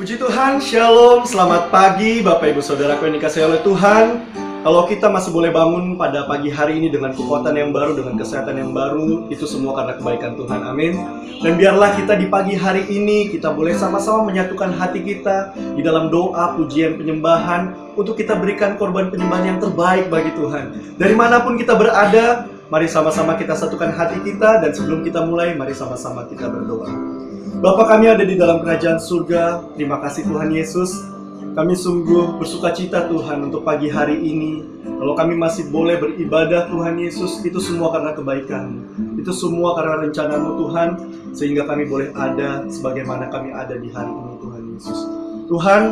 Puji Tuhan, Shalom, selamat pagi Bapak Ibu Saudaraku yang dikasihi oleh Tuhan. Kalau kita masih boleh bangun pada pagi hari ini dengan kekuatan yang baru, dengan kesehatan yang baru, itu semua karena kebaikan Tuhan, amin. Dan biarlah kita di pagi hari ini, kita boleh sama-sama menyatukan hati kita di dalam doa, pujian, penyembahan, untuk kita berikan korban penyembahan yang terbaik bagi Tuhan. Dari manapun kita berada, mari sama-sama kita satukan hati kita, dan sebelum kita mulai, mari sama-sama kita berdoa. Bapa kami ada di dalam kerajaan surga, terima kasih Tuhan Yesus. Kami sungguh bersuka cita Tuhan untuk pagi hari ini. Kalau kami masih boleh beribadah Tuhan Yesus, itu semua karena kebaikan. Itu semua karena rencana-Mu Tuhan, sehingga kami boleh ada sebagaimana kami ada di hari ini Tuhan Yesus. Tuhan,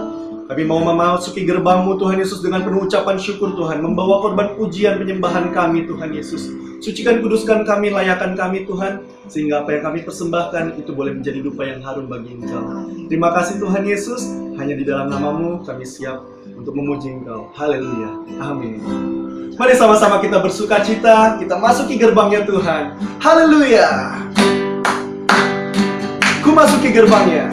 kami mau memasuki gerbang-Mu Tuhan Yesus dengan penuh ucapan syukur Tuhan, membawa korban pujian penyembahan kami Tuhan Yesus. Sucikan, kuduskan kami, layakan kami Tuhan, sehingga apa yang kami persembahkan itu boleh menjadi dupa yang harum bagi Engkau. Terima kasih Tuhan Yesus, hanya di dalam nama-Mu kami siap untuk memuji Engkau. Haleluya, amin. Mari sama-sama kita bersuka cita, kita masuki gerbangnya Tuhan. Haleluya. Ku masuki gerbangnya.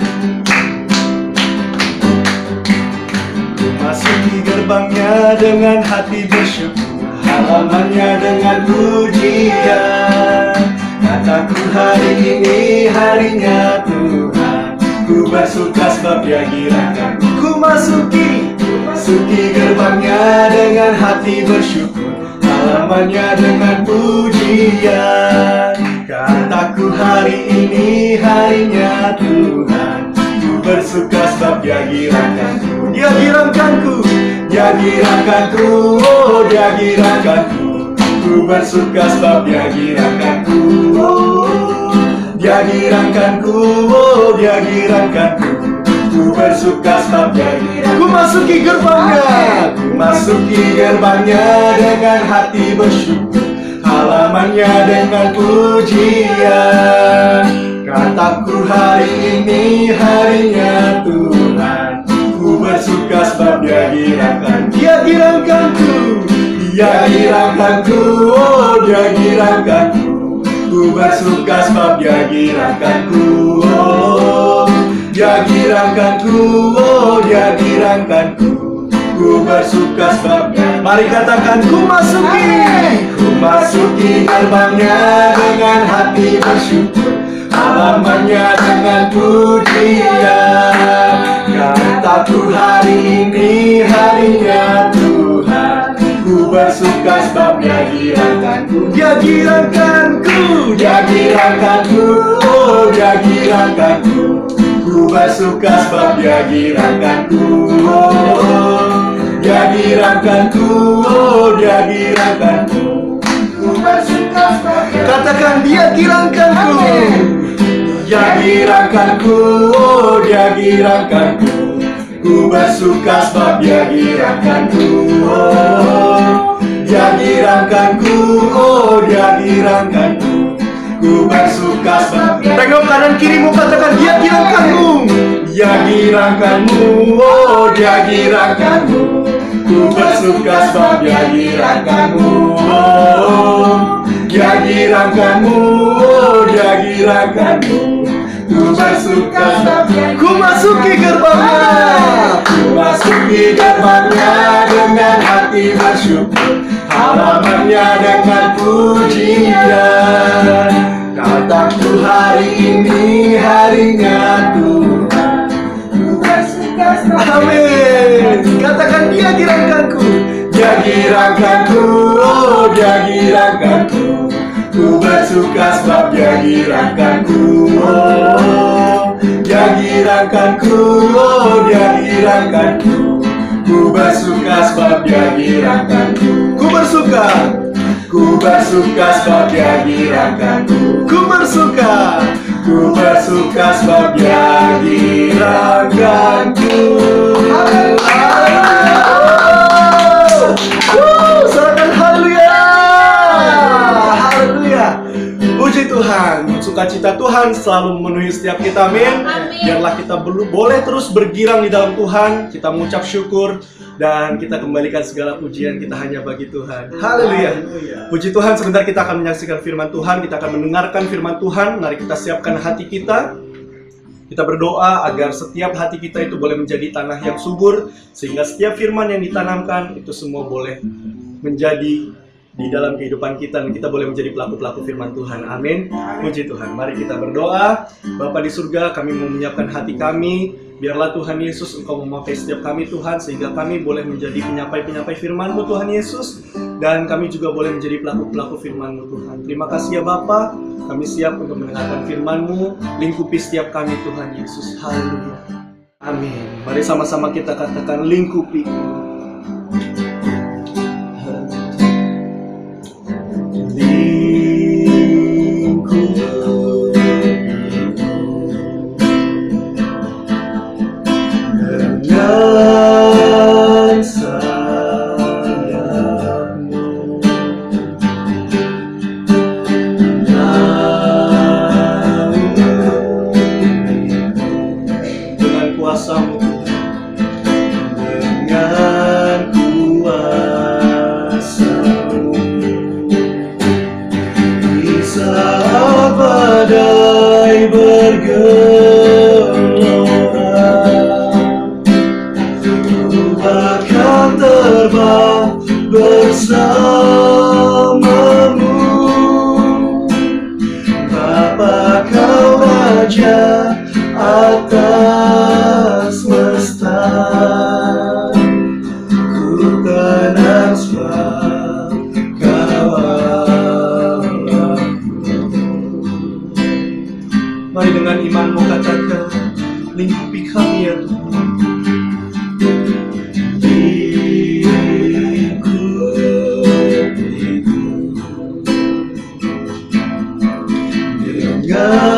Ku masuki gerbangnya dengan hati bersyukur, halamannya dengan pujian. Kataku hari ini harinya Tuhan, ku bersuka sebab Dia girakan. Ku masuki gerbangnya dengan hati bersyukur, halamannya dengan pujian. Kataku hari ini harinya Tuhan, ku bersuka sebab Dia girakanku. Dia girakanku, Dia girakanku, oh Dia girakanku. Ku bersuka sebab Dia girakanku, Dia girakanku, oh Dia girakanku. Ku bersuka sebab Dia girakanku. Ku masuki gerbangnya, ku masuki gerbangnya dengan hati bersyukur, halamannya dengan pujian. Kataku hari ini harinya Tuhan, ku bersuka sebab Dia girakan. Dia girakanku, Dia girakanku, oh Dia girakanku. Ku bersuka sebab Dia girakanku, oh Dia girakanku, oh Dia girakanku. Ku bersuka sebab Dia. Mari katakan, ku masuki gerbangnya dengan hati bersyukur, halamannya dengan pujian. Kataku hari ini harinya Tuhan, ku bersuka sebab Dia girakanku. Dia girakanku, Dia girakanku, oh Dia girakanku. Ku bersuka sebab Dia girakanku, oh Dia girakanku, oh Dia girakanku. Ku bersuka sebab Dia. Katakan, Dia girakanku, Dia girakanku, oh Dia girakanku. Ku bersuka sebab Dia girakanku, oh Dia girakanku, oh Dia girakanku. Ku bersuka sebab Dia. Tengok kanan kirimu, katakan, Dia girakanmu, Dia girakanmu, oh Dia girakanmu. Ku bersuka sebab Dia girakanmu, oh Dia girakanmu, oh Dia girakanmu. Ku bersuka sebab Dia. Ku masuki gerbangnya, ku masuki gerbangnya dengan hati bersyukur, halamannya dengan pujian. Kataku hari ini harinya Tuhan, ku bersuka sebab Dia. Amin. Katakan, Dia girakanku, Dia girakanku, oh Dia girakanku. Ku bersuka sebab Dia girakanku, oh Dia girakanku, oh Dia girakanku. Ku bersuka sebab Dia girakanku. Ku bersuka sebab Dia girakanku. Ku bersuka sebab Dia girakanku. Serahkan haleluya. Haleluya. Puji Tuhan, sukacita Tuhan selalu memenuhi setiap kita, amin. Biarlah kita boleh terus bergirang di dalam Tuhan. Kita mengucap syukur dan kita kembalikan segala pujian kita hanya bagi Tuhan. Haleluya. Puji Tuhan, sebentar kita akan menyaksikan firman Tuhan. Kita akan mendengarkan firman Tuhan. Mari kita siapkan hati kita. Kita berdoa agar setiap hati kita itu boleh menjadi tanah yang subur, sehingga setiap firman yang ditanamkan itu semua boleh menjadi di dalam kehidupan kita, dan kita boleh menjadi pelaku-pelaku firman Tuhan. Amin. Puji Tuhan. Mari kita berdoa. Bapa di surga, kami mau menyiapkan hati kami. Biarlah Tuhan Yesus Engkau memakai setiap kami Tuhan, sehingga kami boleh menjadi penyampai-penyampai firman-Mu Tuhan Yesus, dan kami juga boleh menjadi pelaku-pelaku firman-Mu Tuhan. Terima kasih ya Bapa. Kami siap untuk mendengarkan firman-Mu. Lingkupi setiap kami Tuhan Yesus. Haleluya. Amin. Mari sama-sama kita katakan lingkupi. Mari dengan imanmu katakan, lingkupi kami ya Tuhan. Dengan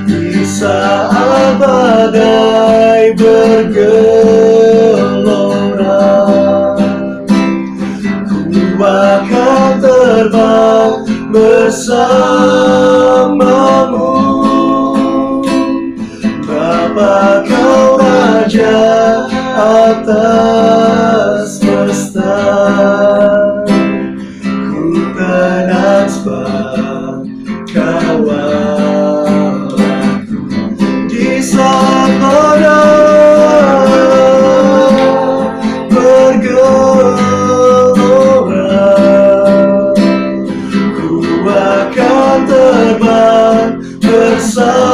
di saat badai bergelora, ku akan terbang bersamamu. Bapa kau Raja atas semesta, ku tenang sebab Kau aku. Di saat badai bergelora, ku akan terbang bersamamu.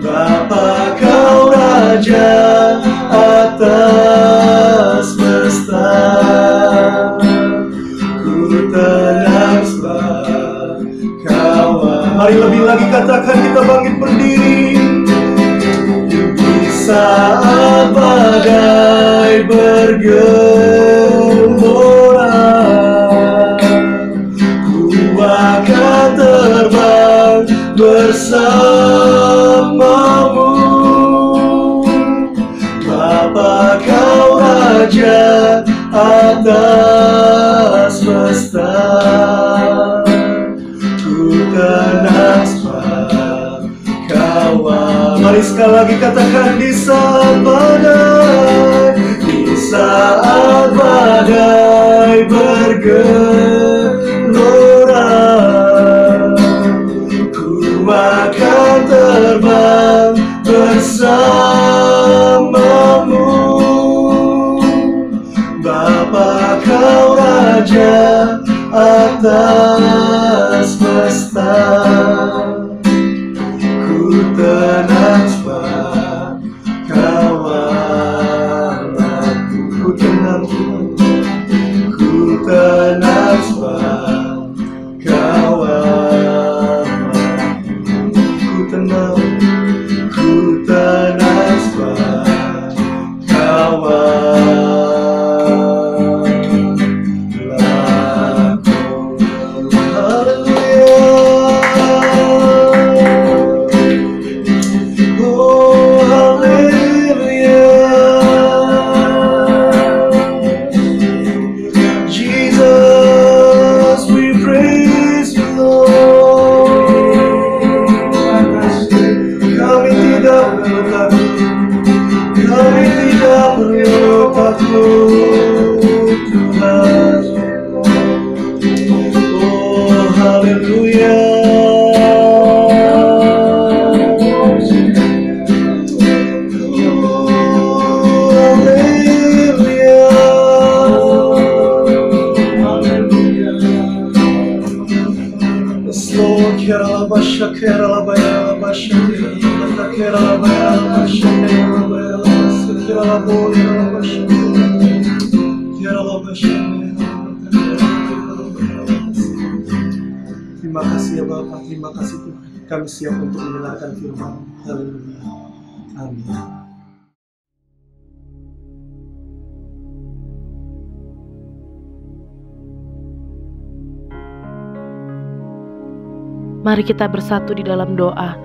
Bapa kau Raja atas semesta, tenang sebab Kau. Mari lebih lagi katakan, kita bangkit berdiri. Di saat badai bergelora, ku akan terbang bersamamu. Bapa kau Raja atas semesta, ku tenang sebab Kau. Mari sekali lagi katakan, di saat badai bergelora, ku akan terbang bersamamu. Bapa kau Raja atas semesta, ku tenang sebab Kau Allahku. Ku tenang sebab Kau Allahku. Ku tenang sebab Kau haleluya. Terima kasih ya Bapak, terima kasih Tuhan. Kami siap untuk mendengarkan firman. Haleluya. Amin. Mari kita bersatu di dalam doa.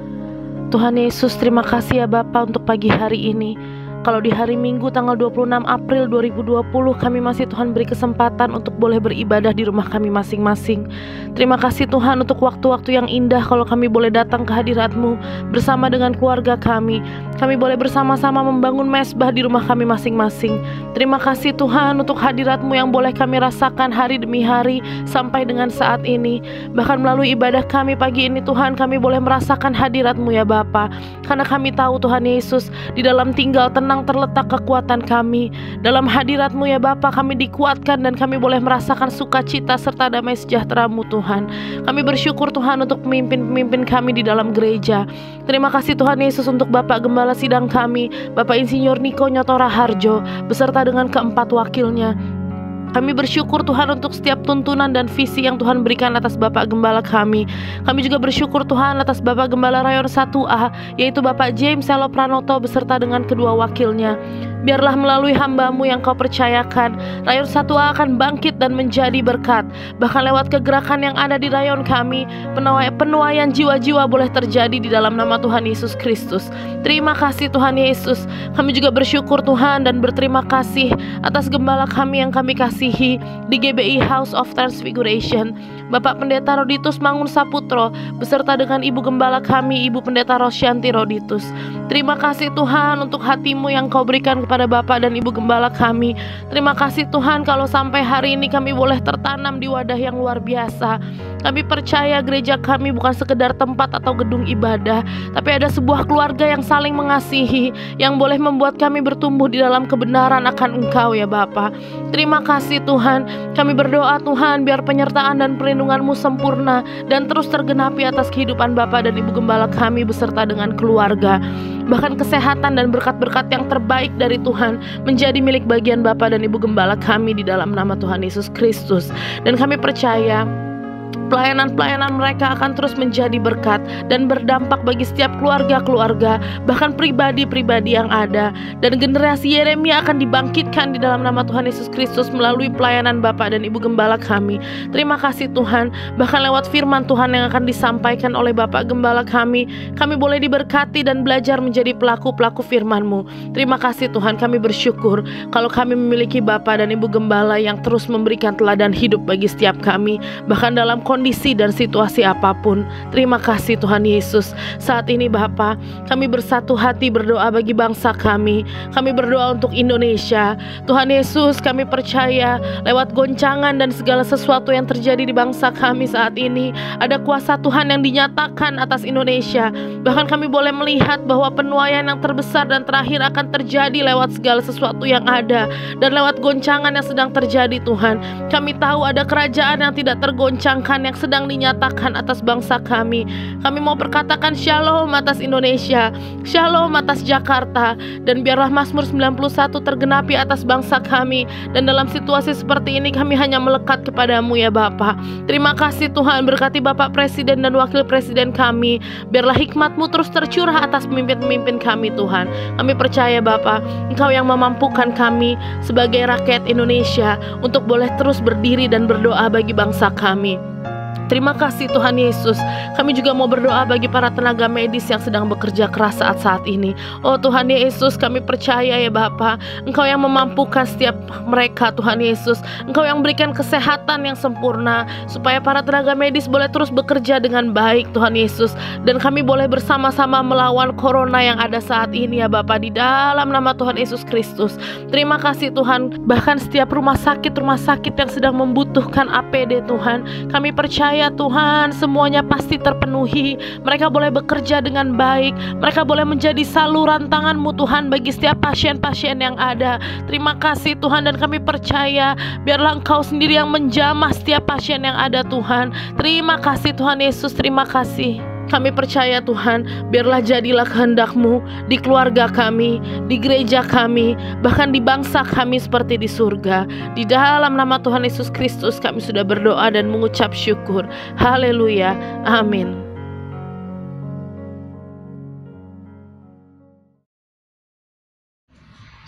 Tuhan Yesus, terima kasih ya Bapa untuk pagi hari ini. Kalau di hari Minggu tanggal 26 April 2020 kami masih Tuhan beri kesempatan untuk boleh beribadah di rumah kami masing-masing. Terima kasih Tuhan untuk waktu-waktu yang indah kalau kami boleh datang ke hadirat-Mu bersama dengan keluarga kami. Kami boleh bersama-sama membangun mesbah di rumah kami masing-masing. Terima kasih Tuhan untuk hadirat-Mu yang boleh kami rasakan hari demi hari sampai dengan saat ini. Bahkan melalui ibadah kami pagi ini Tuhan, kami boleh merasakan hadirat-Mu ya Bapa. Karena kami tahu Tuhan Yesus, di dalam tinggal tenang terletak kekuatan kami. Dalam hadirat-Mu ya Bapa, kami dikuatkan dan kami boleh merasakan sukacita serta damai sejahtera-Mu Tuhan. Kami bersyukur Tuhan untuk pemimpin-pemimpin kami di dalam gereja. Terima kasih Tuhan Yesus untuk Bapak Gembala Sidang kami, Bapak Insinyur Niko Nyotora Harjo, beserta dengan keempat wakilnya. Kami bersyukur Tuhan untuk setiap tuntunan dan visi yang Tuhan berikan atas Bapak Gembala kami. Kami juga bersyukur Tuhan atas Bapak Gembala Rayon 1A, yaitu Bapak James Selo Pranoto beserta dengan kedua wakilnya. Biarlah melalui hamba-Mu yang Kau percayakan, Rayon 1A akan bangkit dan menjadi berkat. Bahkan lewat kegerakan yang ada di rayon kami, penuaian jiwa-jiwa boleh terjadi di dalam nama Tuhan Yesus Kristus. Terima kasih Tuhan Yesus. Kami juga bersyukur Tuhan dan berterima kasih atas gembala kami yang kami kasihi di GBI House of Transfiguration, Bapak Pendeta Roditus Mangun Saputro beserta dengan Ibu Gembala kami, Ibu Pendeta Rosyanti Roditus. Terima kasih Tuhan untuk hati-Mu yang Kau berikan kepada Bapak dan Ibu Gembala kami. Terima kasih Tuhan kalau sampai hari ini kami boleh tertanam di wadah yang luar biasa. Kami percaya gereja kami bukan sekedar tempat atau gedung ibadah, tapi ada sebuah keluarga yang saling mengasihi, yang boleh membuat kami bertumbuh di dalam kebenaran akan Engkau ya Bapa. Terima kasih Tuhan. Kami berdoa Tuhan, biar penyertaan dan perlindungan-Mu sempurna dan terus tergenapi atas kehidupan Bapak dan Ibu Gembala kami beserta dengan keluarga. Bahkan kesehatan dan berkat-berkat yang terbaik dari Tuhan menjadi milik bagian Bapak dan Ibu Gembala kami di dalam nama Tuhan Yesus Kristus. Dan kami percaya pelayanan-pelayanan mereka akan terus menjadi berkat dan berdampak bagi setiap keluarga-keluarga, bahkan pribadi-pribadi yang ada. Dan generasi Yeremia akan dibangkitkan di dalam nama Tuhan Yesus Kristus melalui pelayanan Bapak dan Ibu Gembala kami. Terima kasih Tuhan. Bahkan lewat firman Tuhan yang akan disampaikan oleh Bapak Gembala kami boleh diberkati dan belajar menjadi pelaku-pelaku firman-Mu. Terima kasih Tuhan. Kami bersyukur kalau kami memiliki Bapak dan Ibu Gembala yang terus memberikan teladan hidup bagi setiap kami, bahkan dalam kondisi dan situasi apapun. Terima kasih Tuhan Yesus. Saat ini Bapa, kami bersatu hati berdoa bagi bangsa kami. Kami berdoa untuk Indonesia. Tuhan Yesus, kami percaya lewat goncangan dan segala sesuatu yang terjadi di bangsa kami saat ini, ada kuasa Tuhan yang dinyatakan atas Indonesia. Bahkan kami boleh melihat bahwa penuaian yang terbesar dan terakhir akan terjadi lewat segala sesuatu yang ada, dan lewat goncangan yang sedang terjadi Tuhan. Kami tahu ada kerajaan yang tidak tergoncangkan yang sedang dinyatakan atas bangsa kami. Kami mau berkatakan shalom atas Indonesia, shalom atas Jakarta, dan biarlah Mazmur 91 tergenapi atas bangsa kami. Dan dalam situasi seperti ini kami hanya melekat kepadamu ya Bapa. Terima kasih Tuhan, berkati Bapak Presiden dan Wakil Presiden kami. Biarlah hikmat-Mu terus tercurah atas pemimpin-pemimpin kami Tuhan. Kami percaya Bapa, Engkau yang memampukan kami sebagai rakyat Indonesia untuk boleh terus berdiri dan berdoa bagi bangsa kami. Terima kasih Tuhan Yesus. Kami juga mau berdoa bagi para tenaga medis yang sedang bekerja keras saat ini. Oh Tuhan Yesus, kami percaya ya Bapa, Engkau yang memampukan setiap mereka Tuhan Yesus. Engkau yang berikan kesehatan yang sempurna supaya para tenaga medis boleh terus bekerja dengan baik Tuhan Yesus. Dan kami boleh bersama-sama melawan corona yang ada saat ini ya Bapa, di dalam nama Tuhan Yesus Kristus. Terima kasih Tuhan. Bahkan setiap rumah sakit yang sedang membutuhkan APD Tuhan, kami percaya percaya Tuhan semuanya pasti terpenuhi. Mereka boleh bekerja dengan baik. Mereka boleh menjadi saluran tangan-Mu Tuhan bagi setiap pasien-pasien yang ada. Terima kasih Tuhan, dan kami percaya biarlah Engkau sendiri yang menjamah setiap pasien yang ada Tuhan. Terima kasih Tuhan Yesus, terima kasih. Kami percaya Tuhan, biarlah jadilah kehendak-Mu di keluarga kami, di gereja kami, bahkan di bangsa kami seperti di surga. Di dalam nama Tuhan Yesus Kristus kami sudah berdoa dan mengucap syukur. Haleluya, amin.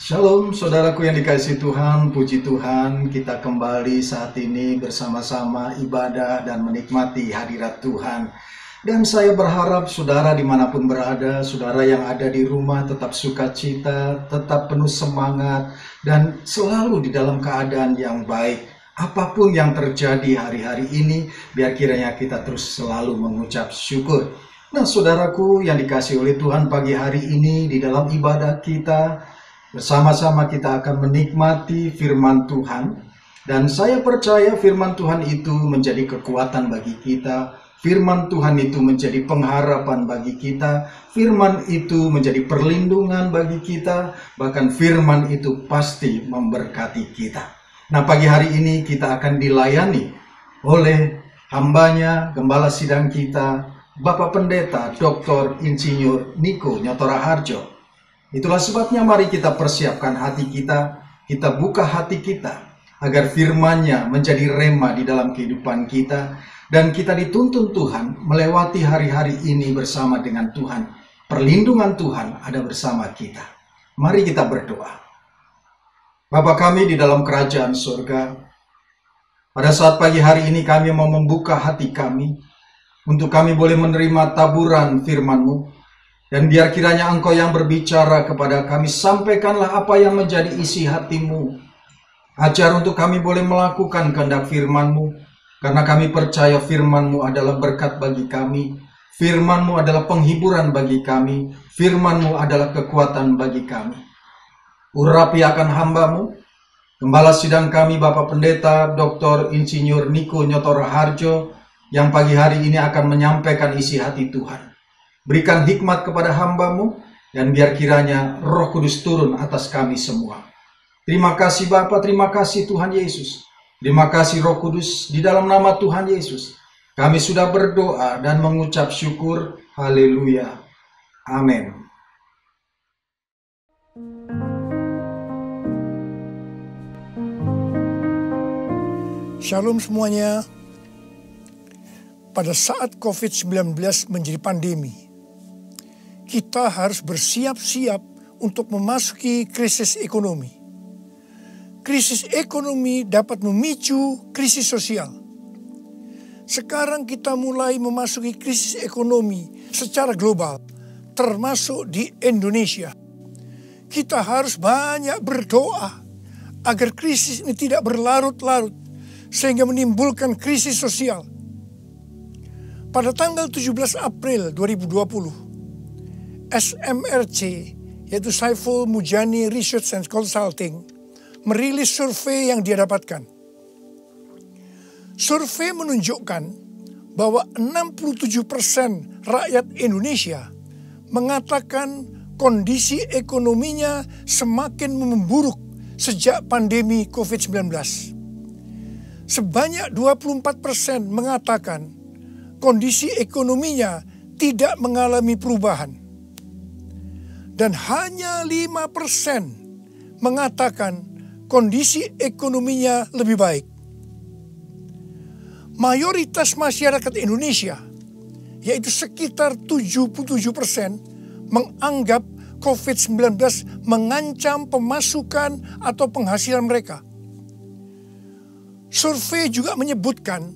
Shalom saudaraku yang dikasihi Tuhan, puji Tuhan, kita kembali saat ini bersama-sama ibadah dan menikmati hadirat Tuhan. Dan saya berharap saudara dimanapun berada, saudara yang ada di rumah tetap sukacita, tetap penuh semangat, dan selalu di dalam keadaan yang baik. Apapun yang terjadi hari-hari ini, biar kiranya kita terus selalu mengucap syukur. Nah saudaraku yang dikasihi oleh Tuhan, pagi hari ini di dalam ibadah kita, bersama-sama kita akan menikmati firman Tuhan. Dan saya percaya firman Tuhan itu menjadi kekuatan bagi kita. Firman Tuhan itu menjadi pengharapan bagi kita. Firman itu menjadi perlindungan bagi kita. Bahkan firman itu pasti memberkati kita. Nah pagi hari ini kita akan dilayani oleh hambanya, gembala sidang kita, Bapak Pendeta Dr. Insinyur Niko Nyotora Harjo. Itulah sebabnya mari kita persiapkan hati kita, kita buka hati kita, agar firman-Nya menjadi rema di dalam kehidupan kita, dan kita dituntun Tuhan melewati hari-hari ini bersama dengan Tuhan. Perlindungan Tuhan ada bersama kita. Mari kita berdoa. Bapa kami di dalam kerajaan surga, pada saat pagi hari ini kami mau membuka hati kami, untuk kami boleh menerima taburan firman-Mu. Dan biar kiranya Engkau yang berbicara kepada kami, sampaikanlah apa yang menjadi isi hati-Mu. Ajar untuk kami boleh melakukan kehendak firman-Mu, karena kami percaya firman-Mu adalah berkat bagi kami, firman-Mu adalah penghiburan bagi kami, firman-Mu adalah kekuatan bagi kami. Urapi akan hamba-Mu, gembala sidang kami Bapak Pendeta Dr. Insinyur Niko Nyotora Harjo, yang pagi hari ini akan menyampaikan isi hati Tuhan. Berikan hikmat kepada hamba-Mu, dan biar kiranya Roh Kudus turun atas kami semua. Terima kasih Bapa, terima kasih Tuhan Yesus. Terima kasih Roh Kudus, di dalam nama Tuhan Yesus. Kami sudah berdoa dan mengucap syukur. Haleluya. Amin. Shalom semuanya. Pada saat COVID-19 menjadi pandemi, kita harus bersiap-siap untuk memasuki krisis ekonomi. Krisis ekonomi dapat memicu krisis sosial. Sekarang kita mulai memasuki krisis ekonomi secara global, termasuk di Indonesia. Kita harus banyak berdoa agar krisis ini tidak berlarut-larut sehingga menimbulkan krisis sosial. Pada tanggal 17 April 2020, SMRC, yaitu Saiful Mujani Research and Consulting, merilis survei yang dia dapatkan. Survei menunjukkan bahwa 67% rakyat Indonesia mengatakan kondisi ekonominya semakin memburuk sejak pandemi COVID-19. Sebanyak 24% mengatakan kondisi ekonominya tidak mengalami perubahan. Dan hanya 5% mengatakan kondisi ekonominya lebih baik. Mayoritas masyarakat Indonesia, yaitu sekitar 77%, menganggap COVID-19 mengancam pemasukan atau penghasilan mereka. Survei juga menyebutkan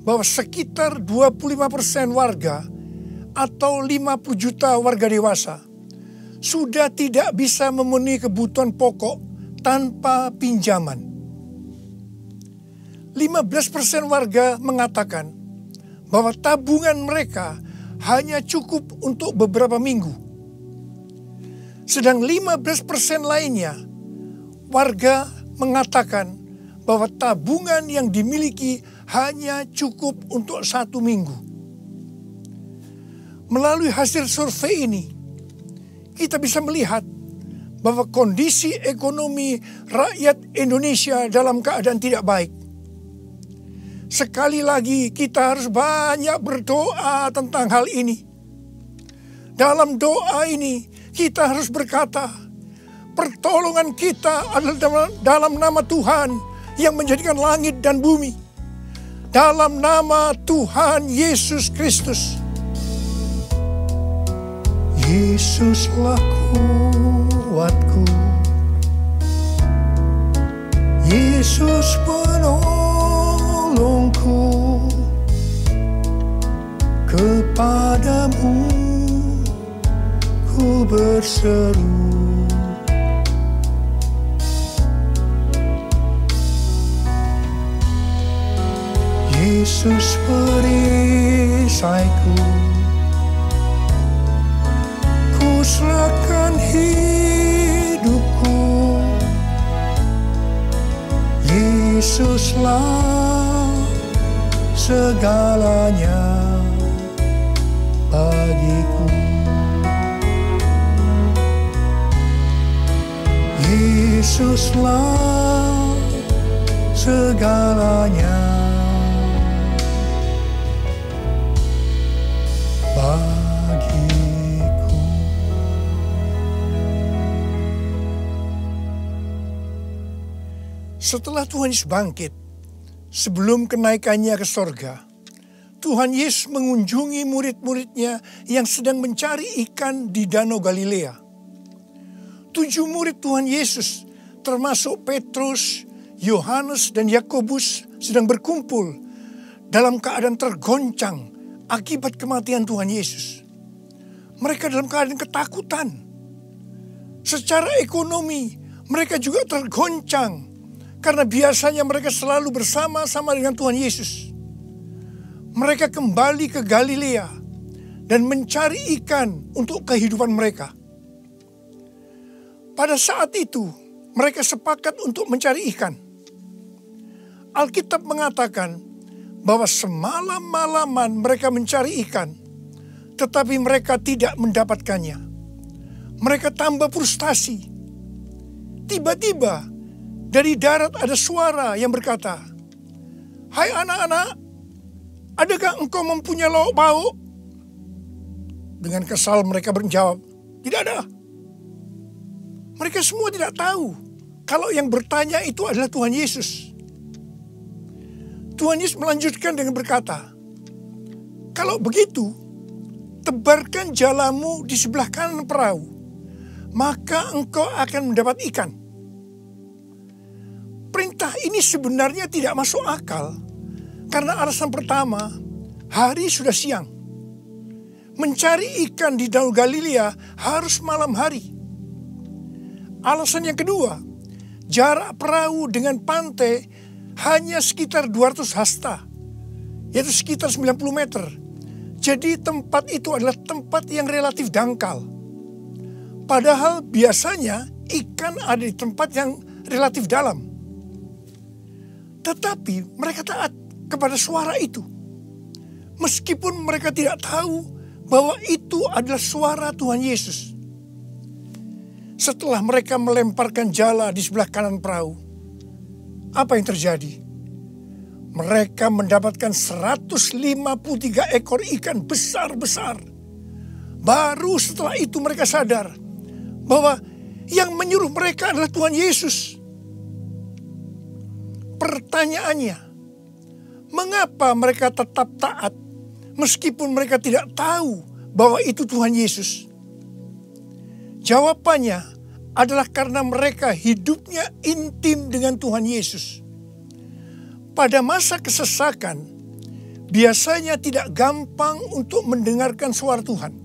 bahwa sekitar 25% warga atau 50 juta warga dewasa sudah tidak bisa memenuhi kebutuhan pokok tanpa pinjaman. 15% warga mengatakan bahwa tabungan mereka hanya cukup untuk beberapa minggu. Sedang 15% lainnya, warga mengatakan bahwa tabungan yang dimiliki hanya cukup untuk 1 minggu. Melalui hasil survei ini, kita bisa melihat bahwa kondisi ekonomi rakyat Indonesia dalam keadaan tidak baik. Sekali lagi kita harus banyak berdoa tentang hal ini. Dalam doa ini kita harus berkata, pertolongan kita adalah dalam nama Tuhan yang menjadikan langit dan bumi. Dalam nama Tuhan Yesus Kristus. Yesuslah kuatku, Yesus penolongku, kepadamu ku berseru. Yesus perisaiku, ku serahkan hidupku. Yesuslah segalanya bagiku. Yesuslah segalanya bagiku. Setelah Tuhan Yesus bangkit, sebelum kenaikannya ke sorga, Tuhan Yesus mengunjungi murid-muridnya yang sedang mencari ikan di Danau Galilea. 7 murid Tuhan Yesus, termasuk Petrus, Yohanes, dan Yakobus, sedang berkumpul dalam keadaan tergoncang akibat kematian Tuhan Yesus. Mereka dalam keadaan ketakutan. Secara ekonomi, mereka juga tergoncang karena biasanya mereka selalu bersama-sama dengan Tuhan Yesus. Mereka kembali ke Galilea dan mencari ikan untuk kehidupan mereka. Pada saat itu, mereka sepakat untuk mencari ikan. Alkitab mengatakan bahwa semalam-malaman mereka mencari ikan, tetapi mereka tidak mendapatkannya. Mereka tambah frustasi. Tiba-tiba, dari darat ada suara yang berkata, "Hai anak-anak, adakah engkau mempunyai lauk pauk?" Dengan kesal mereka menjawab, "Tidak ada." Mereka semua tidak tahu kalau yang bertanya itu adalah Tuhan Yesus. Tuhan Yesus melanjutkan dengan berkata, "Kalau begitu, tebarkan jalamu di sebelah kanan perahu, maka engkau akan mendapat ikan." Perintah ini sebenarnya tidak masuk akal, karena alasan pertama, hari sudah siang. Mencari ikan di Danau Galilea harus malam hari. Alasan yang kedua, jarak perahu dengan pantai hanya sekitar 200 hasta, yaitu sekitar 90 meter. Jadi tempat itu adalah tempat yang relatif dangkal. Padahal biasanya ikan ada di tempat yang relatif dalam. Tetapi mereka taat kepada suara itu. Meskipun mereka tidak tahu bahwa itu adalah suara Tuhan Yesus. Setelah mereka melemparkan jala di sebelah kanan perahu, apa yang terjadi? Mereka mendapatkan 153 ekor ikan besar-besar. Baru setelah itu mereka sadar bahwa yang menyuruh mereka adalah Tuhan Yesus. Pertanyaannya, mengapa mereka tetap taat meskipun mereka tidak tahu bahwa itu Tuhan Yesus? Jawabannya adalah karena mereka hidupnya intim dengan Tuhan Yesus. Pada masa kesesakan, biasanya tidak gampang untuk mendengarkan suara Tuhan.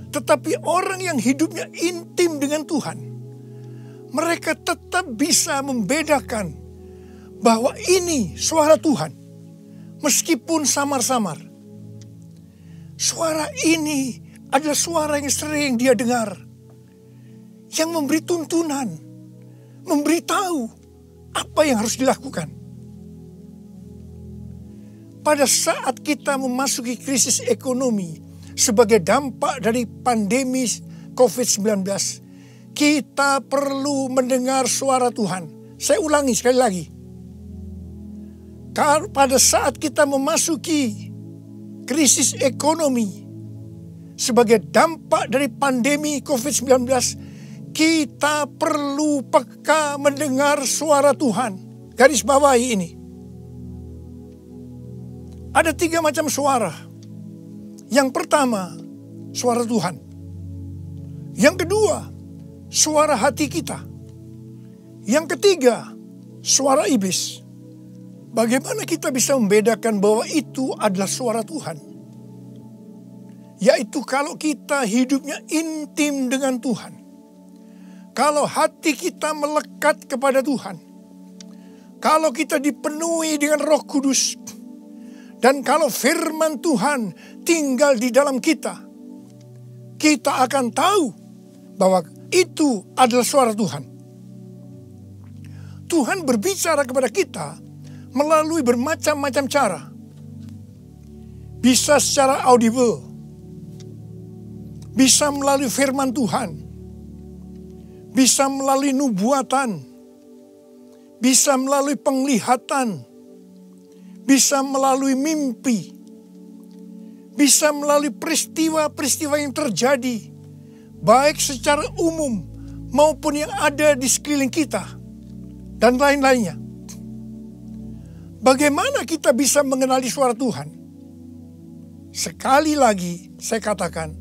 Tetapi orang yang hidupnya intim dengan Tuhan, mereka tetap bisa membedakan bahwa ini suara Tuhan, meskipun samar-samar. Suara ini adalah suara yang sering dia dengar, yang memberi tuntunan, memberitahu apa yang harus dilakukan. pada saat kita memasuki krisis ekonomi sebagai dampak dari pandemi COVID-19, kita perlu mendengar suara Tuhan. Saya ulangi sekali lagi. Pada saat kita memasuki krisis ekonomi sebagai dampak dari pandemi COVID-19, kita perlu peka mendengar suara Tuhan. Garis bawahi ini. Ada 3 macam suara. Yang pertama, suara Tuhan. Yang kedua, suara hati kita. Yang ketiga, suara iblis. Bagaimana kita bisa membedakan bahwa itu adalah suara Tuhan? Yaitu kalau kita hidupnya intim dengan Tuhan. Kalau hati kita melekat kepada Tuhan. Kalau kita dipenuhi dengan Roh Kudus. Dan kalau firman Tuhan tinggal di dalam kita, kita akan tahu bahwa itu adalah suara Tuhan. Tuhan berbicara kepada kita melalui bermacam-macam cara. Bisa secara audible, bisa melalui firman Tuhan, bisa melalui nubuatan, bisa melalui penglihatan, bisa melalui mimpi, bisa melalui peristiwa-peristiwa yang terjadi, baik secara umum maupun yang ada di sekeliling kita, dan lain-lainnya. Bagaimana kita bisa mengenali suara Tuhan? Sekali lagi saya katakan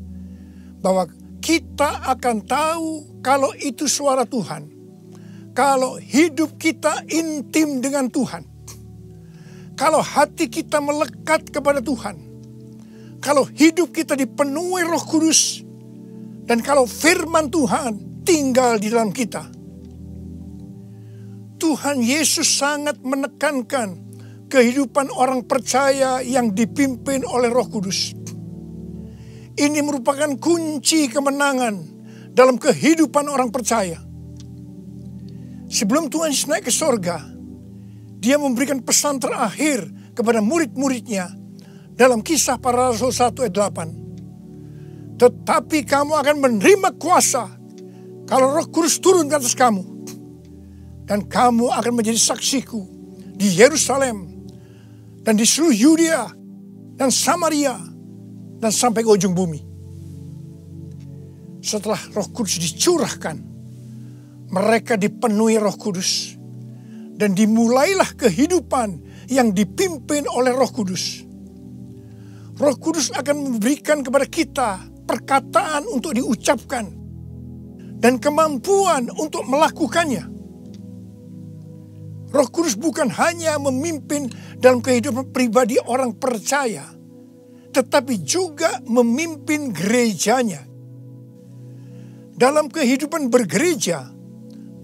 bahwa kita akan tahu kalau itu suara Tuhan, kalau hidup kita intim dengan Tuhan. Kalau hati kita melekat kepada Tuhan, kalau hidup kita dipenuhi Roh Kudus, dan kalau firman Tuhan tinggal di dalam kita. Tuhan Yesus sangat menekankan kehidupan orang percaya yang dipimpin oleh Roh Kudus. Ini merupakan kunci kemenangan dalam kehidupan orang percaya. Sebelum Tuhan Yesus naik ke sorga, Dia memberikan pesan terakhir kepada murid-muridnya dalam Kisah Para Rasul 1 ayat 8. Tetapi kamu akan menerima kuasa kalau Roh Kudus turun ke atas kamu. Dan kamu akan menjadi saksiku di Yerusalem dan di seluruh Yudea dan Samaria dan sampai ke ujung bumi. Setelah Roh Kudus dicurahkan, mereka dipenuhi Roh Kudus. Dan dimulailah kehidupan yang dipimpin oleh Roh Kudus. Roh Kudus akan memberikan kepada kita perkataan untuk diucapkan dan kemampuan untuk melakukannya. Roh Kudus bukan hanya memimpin dalam kehidupan pribadi orang percaya, tetapi juga memimpin gerejanya. Dalam kehidupan bergereja,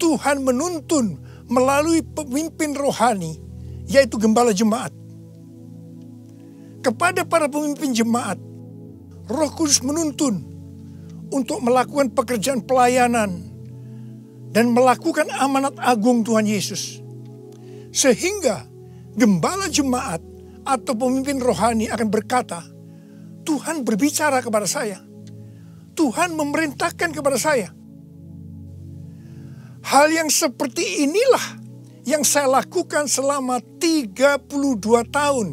Tuhan menuntun melalui pemimpin rohani, yaitu gembala jemaat. Kepada para pemimpin jemaat, Roh Kudus menuntun untuk melakukan pekerjaan pelayanan dan melakukan amanat agung Tuhan Yesus. Sehingga gembala jemaat atau pemimpin rohani akan berkata, Tuhan berbicara kepada saya. Tuhan memerintahkan kepada saya. Hal yang seperti inilah yang saya lakukan selama 32 tahun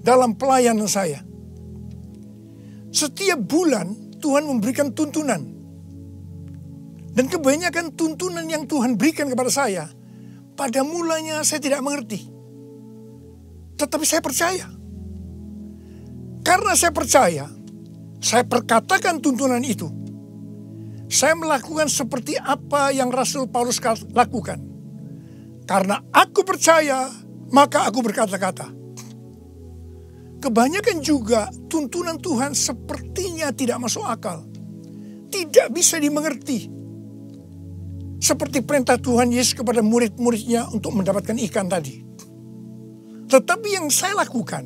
dalam pelayanan saya. Setiap bulan Tuhan memberikan tuntunan. Dan kebanyakan tuntunan yang Tuhan berikan kepada saya, pada mulanya saya tidak mengerti. Tetapi saya percaya. Karena saya percaya, saya perkatakan tuntunan itu. Saya melakukan seperti apa yang Rasul Paulus lakukan. Karena aku percaya, maka aku berkata-kata. Kebanyakan juga tuntunan Tuhan sepertinya tidak masuk akal. Tidak bisa dimengerti. Seperti perintah Tuhan Yesus kepada murid-muridnya untuk mendapatkan ikan tadi. Tetapi yang saya lakukan,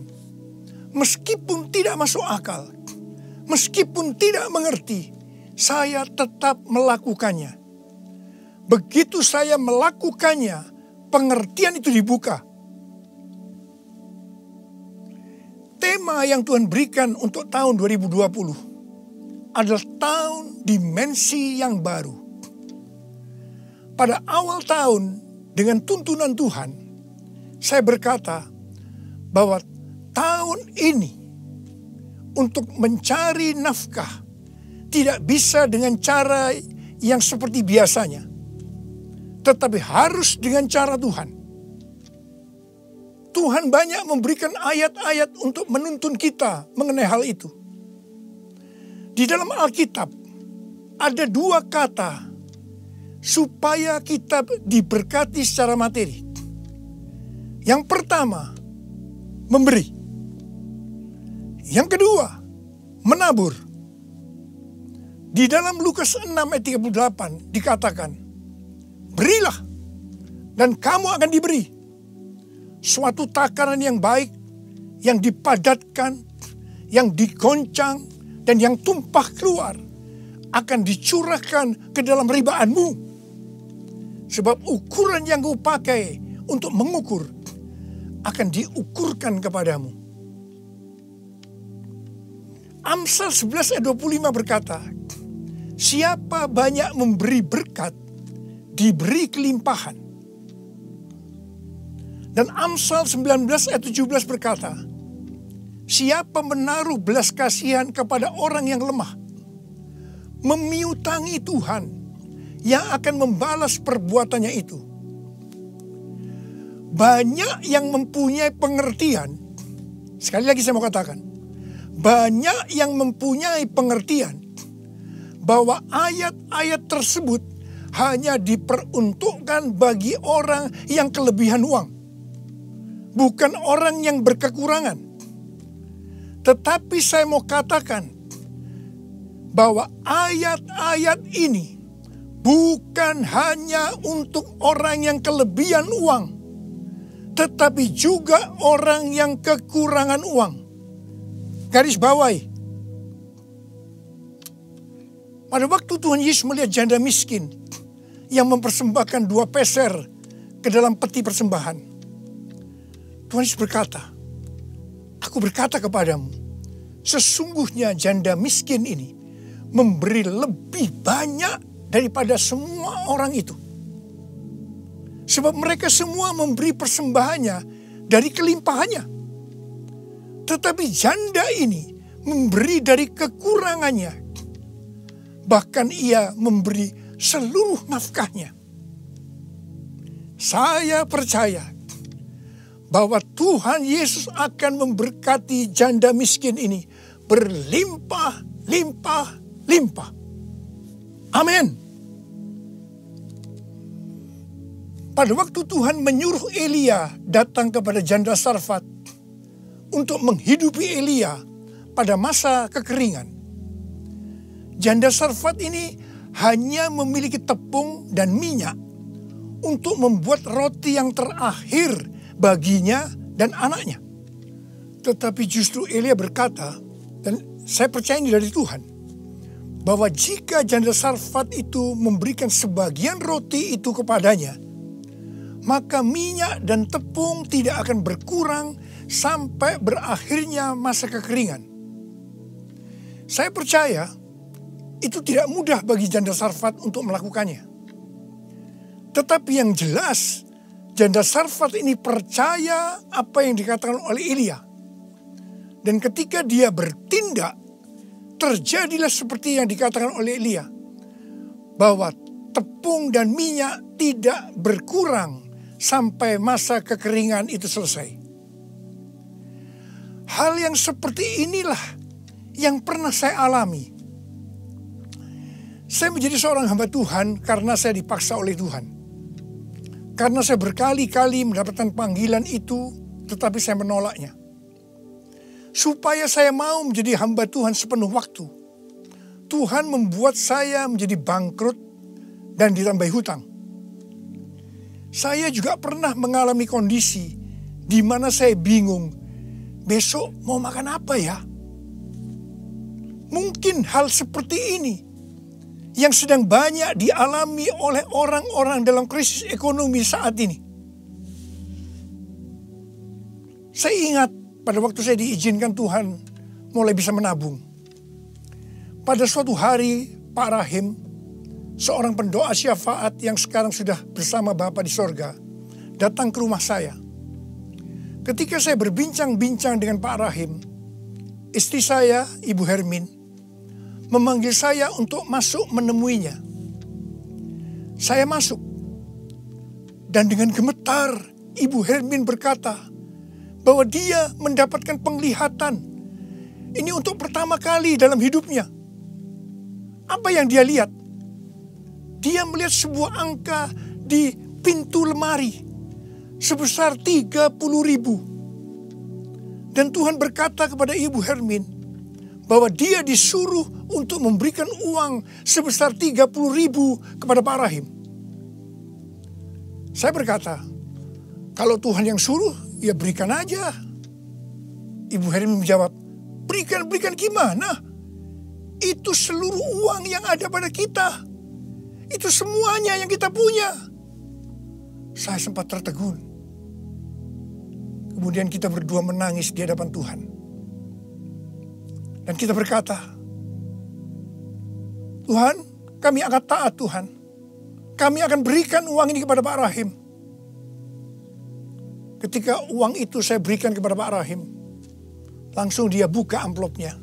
meskipun tidak masuk akal, meskipun tidak mengerti, saya tetap melakukannya. Begitu saya melakukannya, pengertian itu dibuka. tema yang Tuhan berikan untuk tahun 2020 adalah tahun dimensi yang baru. Pada awal tahun dengan tuntunan Tuhan, saya berkata bahwa tahun ini untuk mencari nafkah tidak bisa dengan cara yang seperti biasanya, tetapi harus dengan cara Tuhan. Tuhan banyak memberikan ayat-ayat untuk menuntun kita mengenai hal itu. Di dalam Alkitab ada 2 kata supaya kita diberkati secara materi. Yang pertama, memberi. Yang kedua, menabur. Di dalam Lukas 6 ayat 38 dikatakan, berilah dan kamu akan diberi. Suatu takaran yang baik, yang dipadatkan, yang digoncang, dan yang tumpah keluar akan dicurahkan ke dalam ribaanmu. Sebab ukuran yang kau pakai untuk mengukur akan diukurkan kepadamu. Amsal 11 ayat 25 berkata, siapa banyak memberi berkat, diberi kelimpahan. Dan Amsal 19 ayat 17 berkata, siapa menaruh belas kasihan kepada orang yang lemah, memiutangi Tuhan yang akan membalas perbuatannya itu. Banyak yang mempunyai pengertian, sekali lagi saya mau katakan, banyak yang mempunyai pengertian bahwa ayat-ayat tersebut hanya diperuntukkan bagi orang yang kelebihan uang. Bukan orang yang berkekurangan. Tetapi saya mau katakan bahwa ayat-ayat ini bukan hanya untuk orang yang kelebihan uang, tetapi juga orang yang kekurangan uang. Garis bawahi. Pada waktu Tuhan Yesus melihat janda miskin yang mempersembahkan 2 peser ke dalam peti persembahan, Tuhan Yesus berkata, aku berkata kepadamu, sesungguhnya janda miskin ini memberi lebih banyak daripada semua orang itu. Sebab mereka semua memberi persembahannya dari kelimpahannya. Tetapi janda ini memberi dari kekurangannya. Bahkan ia memberi seluruh nafkahnya. Saya percaya bahwa Tuhan Yesus akan memberkati janda miskin ini berlimpah-limpah-limpah. Amin. Pada waktu Tuhan menyuruh Elia datang kepada janda Sarfat untuk menghidupi Elia pada masa kekeringan, janda Sarfat ini hanya memiliki tepung dan minyak untuk membuat roti yang terakhir baginya dan anaknya. Tetapi justru Elia berkata, dan saya percaya ini dari Tuhan, bahwa jika janda Sarfat itu memberikan sebagian roti itu kepadanya, maka minyak dan tepung tidak akan berkurang sampai berakhirnya masa kekeringan. Saya percaya itu tidak mudah bagi janda Sarfat untuk melakukannya. Tetapi yang jelas, janda Sarfat ini percaya apa yang dikatakan oleh Elia. Dan ketika dia bertindak, terjadilah seperti yang dikatakan oleh Elia. Bahwa tepung dan minyak tidak berkurang sampai masa kekeringan itu selesai. Hal yang seperti inilah yang pernah saya alami. Saya menjadi seorang hamba Tuhan karena saya dipaksa oleh Tuhan. Karena saya berkali-kali mendapatkan panggilan itu, tetapi saya menolaknya. Supaya saya mau menjadi hamba Tuhan sepenuh waktu, Tuhan membuat saya menjadi bangkrut dan ditambahi hutang. Saya juga pernah mengalami kondisi di mana saya bingung, besok mau makan apa ya? Mungkin hal seperti ini yang sedang banyak dialami oleh orang-orang dalam krisis ekonomi saat ini. Saya ingat pada waktu saya diizinkan Tuhan mulai bisa menabung. Pada suatu hari Pak Rahim, seorang pendoa syafaat yang sekarang sudah bersama Bapa di sorga, datang ke rumah saya. Ketika saya berbincang-bincang dengan Pak Rahim, istri saya, Ibu Hermin, memanggil saya untuk masuk menemuinya. Saya masuk, dan dengan gemetar Ibu Hermin berkata bahwa dia mendapatkan penglihatan. Ini untuk pertama kali dalam hidupnya. Apa yang dia lihat? Dia melihat sebuah angka di pintu lemari sebesar 30.000. Dan Tuhan berkata kepada Ibu Hermin bahwa dia disuruh untuk memberikan uang sebesar 30.000 kepada Pak Rahim. Saya berkata, kalau Tuhan yang suruh, ya berikan aja. Ibu Hermin menjawab, berikan gimana? Itu seluruh uang yang ada pada kita. Itu semuanya yang kita punya. Saya sempat tertegun. Kemudian kita berdua menangis di hadapan Tuhan. Dan kita berkata, Tuhan, kami akan taat Tuhan. Kami akan berikan uang ini kepada Pak Rahim. Ketika uang itu saya berikan kepada Pak Rahim, langsung dia buka amplopnya.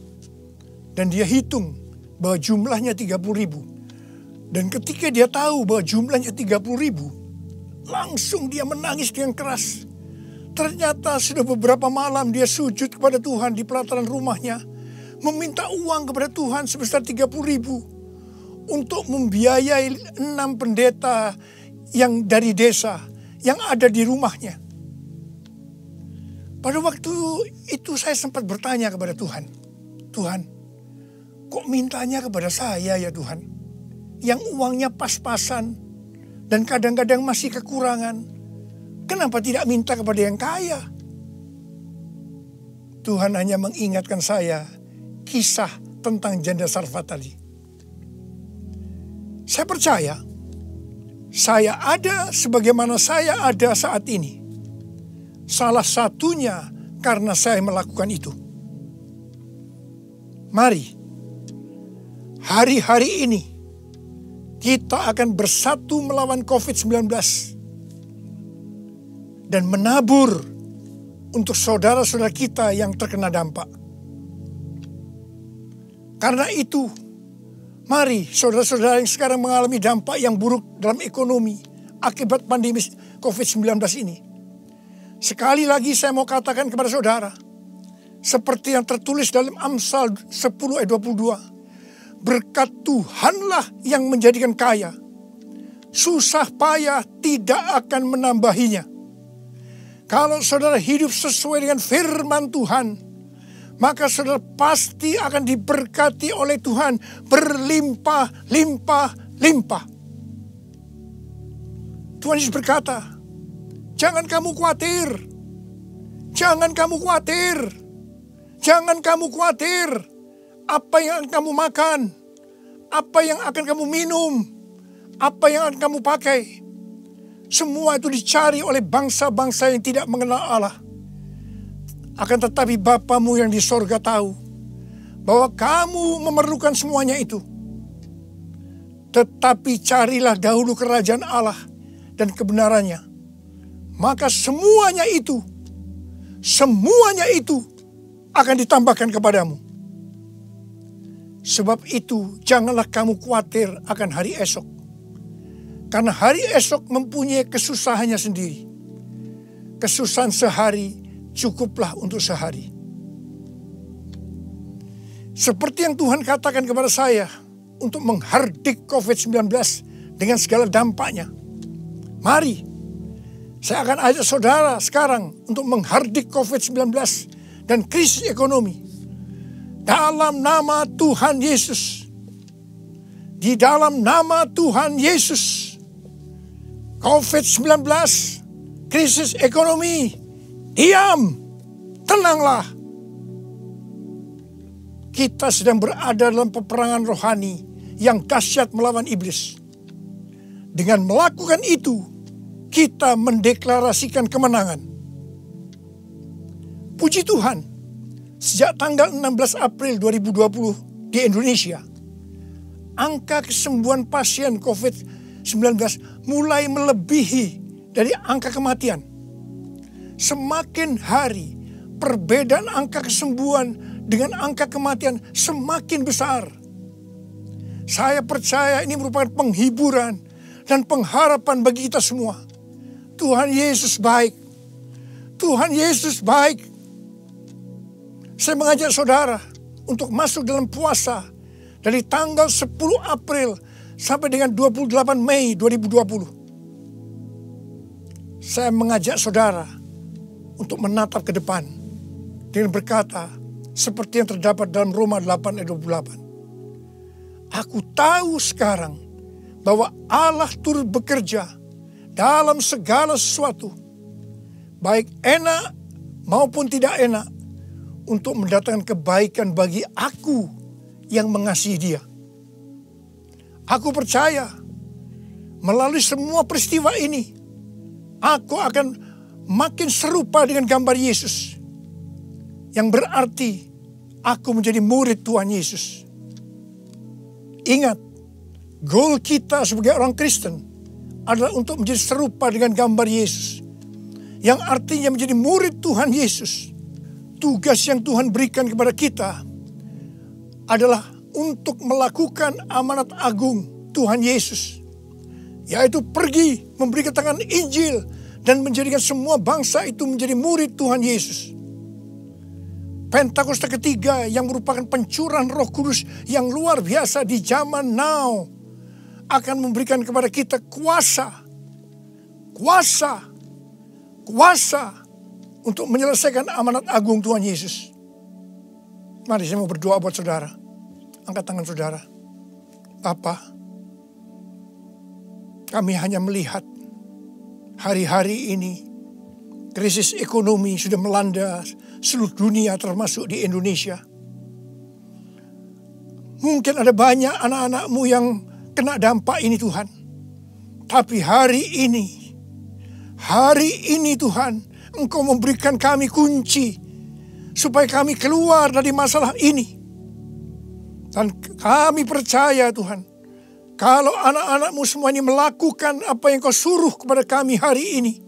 Dan dia hitung bahwa jumlahnya 30.000. Dan ketika dia tahu bahwa jumlahnya 30.000, langsung dia menangis dengan keras. Ternyata sudah beberapa malam dia sujud kepada Tuhan di pelataran rumahnya, meminta uang kepada Tuhan sebesar 30.000 untuk membiayai 6 pendeta yang dari desa yang ada di rumahnya. Pada waktu itu saya sempat bertanya kepada Tuhan, Tuhan, kok mintanya kepada saya ya Tuhan, yang uangnya pas-pasan dan kadang-kadang masih kekurangan. Kenapa tidak minta kepada yang kaya? Tuhan hanya mengingatkan saya kisah tentang janda Sarfat tadi. Saya percaya, saya ada sebagaimana saya ada saat ini. Salah satunya karena saya melakukan itu. Mari, hari-hari ini kita akan bersatu melawan COVID-19 dan menabur untuk saudara-saudara kita yang terkena dampak. Karena itu, mari saudara-saudara yang sekarang mengalami dampak yang buruk dalam ekonomi akibat pandemi COVID-19 ini. Sekali lagi saya mau katakan kepada saudara, seperti yang tertulis dalam Amsal 10 ayat 22. Berkat Tuhanlah yang menjadikan kaya. Susah payah tidak akan menambahinya. Kalau saudara hidup sesuai dengan firman Tuhan, maka saudara pasti akan diberkati oleh Tuhan berlimpah, limpah, limpah. Tuhan Yesus berkata, jangan kamu khawatir. Jangan kamu khawatir. Jangan kamu khawatir. Apa yang akan kamu makan? Apa yang akan kamu minum? Apa yang akan kamu pakai? Semua itu dicari oleh bangsa-bangsa yang tidak mengenal Allah. Akan tetapi Bapamu yang di sorga tahu bahwa kamu memerlukan semuanya itu. Tetapi carilah dahulu kerajaan Allah dan kebenarannya. Maka semuanya itu akan ditambahkan kepadamu. Sebab itu janganlah kamu khawatir akan hari esok. Karena hari esok mempunyai kesusahannya sendiri. Kesusahan sehari cukuplah untuk sehari. Seperti yang Tuhan katakan kepada saya untuk menghardik COVID-19 dengan segala dampaknya. Mari, saya akan ajak saudara sekarang untuk menghardik COVID-19 dan krisis ekonomi. Dalam nama Tuhan Yesus. Di dalam nama Tuhan Yesus. COVID-19, krisis ekonomi, diam, tenanglah. Kita sedang berada dalam peperangan rohani yang dahsyat melawan iblis. Dengan melakukan itu, kita mendeklarasikan kemenangan. Puji Tuhan, sejak tanggal 16 April 2020 di Indonesia, angka kesembuhan pasien COVID-19 mulai melebihi dari angka kematian. Semakin hari, perbedaan angka kesembuhan dengan angka kematian semakin besar. Saya percaya ini merupakan penghiburan dan pengharapan bagi kita semua. Tuhan Yesus baik. Tuhan Yesus baik. Saya mengajak saudara untuk masuk dalam puasa dari tanggal 10 April sampai dengan 28 Mei 2020. Saya mengajak saudara untuk menatap ke depan dengan berkata seperti yang terdapat dalam Roma 8 ayat 28. Aku tahu sekarang bahwa Allah turut bekerja dalam segala sesuatu, baik enak maupun tidak enak, untuk mendatangkan kebaikan bagi aku yang mengasihi Dia. Aku percaya melalui semua peristiwa ini, aku akan makin serupa dengan gambar Yesus, yang berarti aku menjadi murid Tuhan Yesus. Ingat, goal kita sebagai orang Kristen adalah untuk menjadi serupa dengan gambar Yesus, yang artinya menjadi murid Tuhan Yesus. Tugas yang Tuhan berikan kepada kita adalah untuk melakukan amanat agung Tuhan Yesus, yaitu pergi memberi keterangan Injil dan menjadikan semua bangsa itu menjadi murid Tuhan Yesus. Pentakosta ketiga yang merupakan pencurahan Roh Kudus yang luar biasa di zaman now akan memberikan kepada kita kuasa untuk menyelesaikan amanat agung Tuhan Yesus. Mari saya mau berdoa buat saudara. Angkat tangan saudara. Bapa, kami hanya melihat hari-hari ini krisis ekonomi sudah melanda seluruh dunia termasuk di Indonesia. Mungkin ada banyak anak-anak-Mu yang kena dampak ini Tuhan. Tapi hari ini Tuhan, Engkau memberikan kami kunci supaya kami keluar dari masalah ini. Dan kami percaya Tuhan, kalau anak-anak-Mu semua ini melakukan apa yang Kau suruh kepada kami hari ini,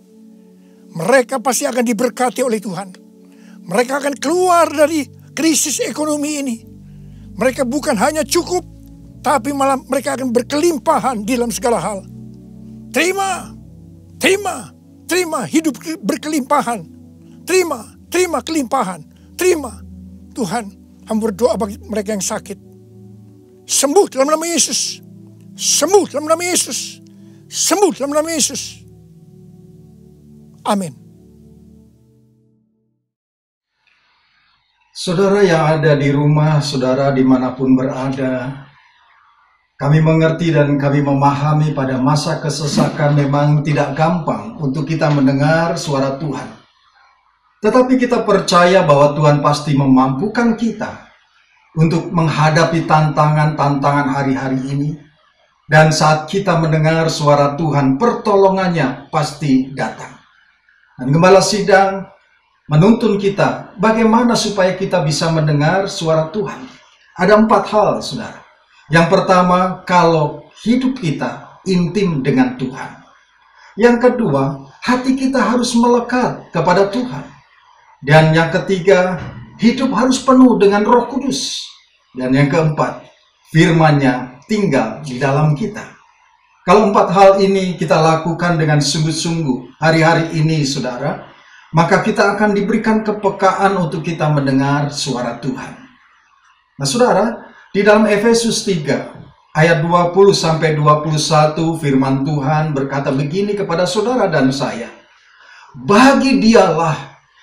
mereka pasti akan diberkati oleh Tuhan. Mereka akan keluar dari krisis ekonomi ini. Mereka bukan hanya cukup, tapi malah mereka akan berkelimpahan di dalam segala hal. Terima hidup berkelimpahan. Terima kelimpahan. Terima. Tuhan, hamba berdoa bagi mereka yang sakit. Sembuh dalam nama Yesus. Sembuh dalam nama Yesus. Sembuh dalam nama Yesus. Amin. Saudara yang ada di rumah, saudara dimanapun berada, kami mengerti dan kami memahami pada masa kesesakan memang tidak gampang untuk kita mendengar suara Tuhan. Tetapi kita percaya bahwa Tuhan pasti memampukan kita untuk menghadapi tantangan-tantangan hari-hari ini. Dan saat kita mendengar suara Tuhan, pertolongannya pasti datang. Dan Gembala Sidang menuntun kita bagaimana supaya kita bisa mendengar suara Tuhan. Ada 4 hal, saudara. Yang pertama, kalau hidup kita intim dengan Tuhan. Yang kedua, hati kita harus melekat kepada Tuhan. Dan yang ketiga, hidup harus penuh dengan Roh Kudus. Dan yang keempat, firman-Nya tinggal di dalam kita. Kalau 4 hal ini kita lakukan dengan sungguh-sungguh hari-hari ini, saudara, maka kita akan diberikan kepekaan untuk kita mendengar suara Tuhan. Nah, saudara, di dalam Efesus 3 ayat 20-21 firman Tuhan berkata begini kepada saudara dan saya. Bagi Dialah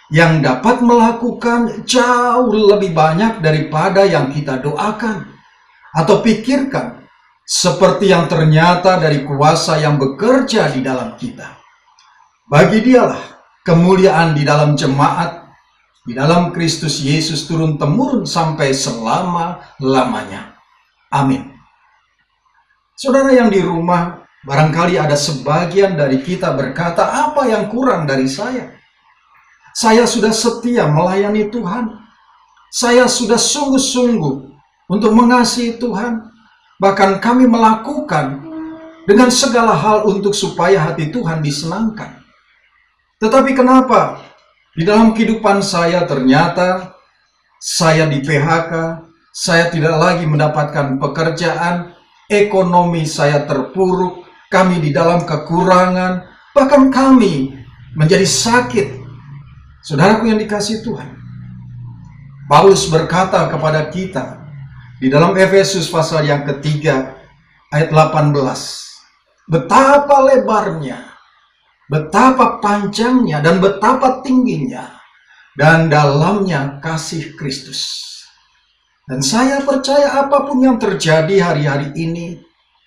yang dapat melakukan jauh lebih banyak daripada yang kita doakan atau pikirkan, seperti yang ternyata dari kuasa yang bekerja di dalam kita. Bagi Dialah kemuliaan di dalam jemaat, di dalam Kristus Yesus turun-temurun sampai selama-lamanya. Amin. Saudara yang di rumah, barangkali ada sebagian dari kita berkata, apa yang kurang dari saya? Saya sudah setia melayani Tuhan. Saya sudah sungguh-sungguh untuk mengasihi Tuhan. Bahkan kami melakukan dengan segala hal untuk supaya hati Tuhan disenangkan. Tetapi kenapa di dalam kehidupan saya ternyata saya di PHK, saya tidak lagi mendapatkan pekerjaan, ekonomi saya terpuruk, kami di dalam kekurangan, bahkan kami menjadi sakit. Saudaraku yang dikasihi Tuhan, Paulus berkata kepada kita di dalam Efesus pasal yang ketiga ayat 18, betapa lebarnya, betapa panjangnya, dan betapa tingginya dan dalamnya kasih Kristus. Dan saya percaya apapun yang terjadi hari-hari ini,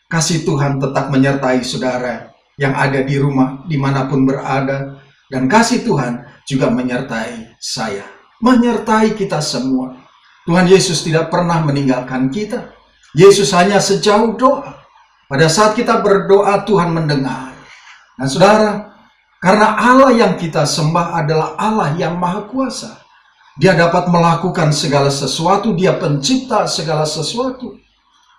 kasih Tuhan tetap menyertai saudara yang ada di rumah dimanapun berada. Dan kasih Tuhan juga menyertai saya, menyertai kita semua. Tuhan Yesus tidak pernah meninggalkan kita. Yesus hanya sejauh doa. Pada saat kita berdoa, Tuhan mendengar. Dan saudara, karena Allah yang kita sembah adalah Allah yang Maha Kuasa, Dia dapat melakukan segala sesuatu, Dia pencipta segala sesuatu.